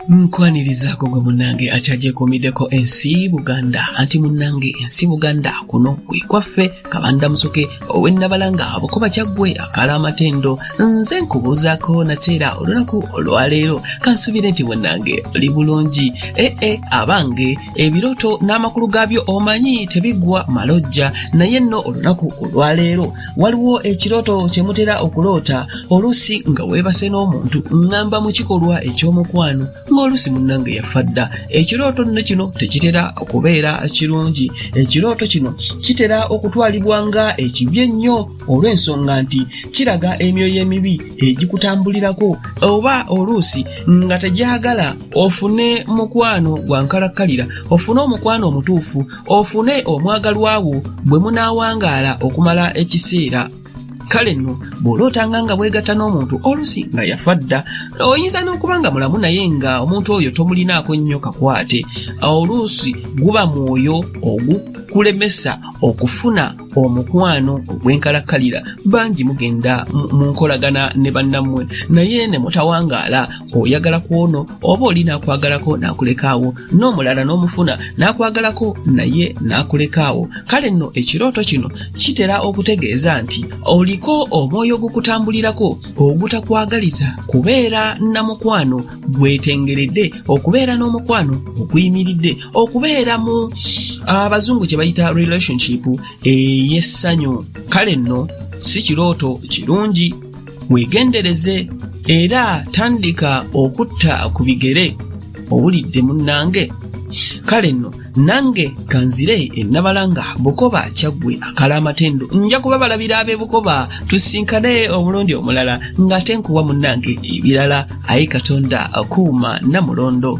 Nkwanirizaako gwe munnange akyagyekomiddeko ensi Buganda anti munnange ensi Buganda kuno kwe kwaffe Kabanda Musoke ow'Ennabalanga Bukoba Kyaggwe akaala amatendo nze nkubuuzaako nateera olunaku olwaleero kansubire nti munnange oli bulungi abange ebirooto n'amakulu gaabyo omanyi tebiggwa malojja naye nno olunaku olwaleero waliwo ekirooto kye mutera okuloota oluusi nga weebase n'omuntu ngamba mu kikolwa eky'omukwano olusi munnange yafadda ekirooto nno kino tekitera okubeera kirungi ekirooto kino kitera okutwalibwa nga ekibi ennyo olw'ensonga nti kiraga emyoyo emibi egikutambulirako oba oluusi nga tegyagala ofune mukwano gwa nkalakkalira ofune omukwano omutuufu ofune omwagalwawo bwe munaawangaala okumala ekiseera kale nno bw'olootanga nga bwegatta n'omuntu olusi nga yafadda oyinza n'okuba nga mulamu naye nga omuntu oyo tomulinaako nnyo kakwate oluusi guba mwoyo ogukulemesa okufuna omukwano ogw'enkalakkalira bangi mugenda mu nkolagana ne bannammwe naye ne mutawangaala oyagala kwono oba oli n'akwagalako n'akulekaawo n'omulala n'omufuna n'akwagalako naye n'akulekaawo kale nno ekirooto kino kitera okutegeeza nti oliko omwoyo ogukutambulirako ogutakwagaliza kubeera namukwano gwetengeredde okubeera n'omukwano oguyimiridde okubeera mu abazungu kye bayita relationship ey'essanyu kale nno si kirooto kirungi weegendereze era tandika okutta ku bigere owulidde munnange kale nno nange kanzire Ennabalanga Bukoba Kyaggwe akaala amatendo nja kubabalabira ab'e Bukoba tusinkane omulundi omulala ng'ate nkuwa munnange ebirala ayi Katonda akuuma Namulondo.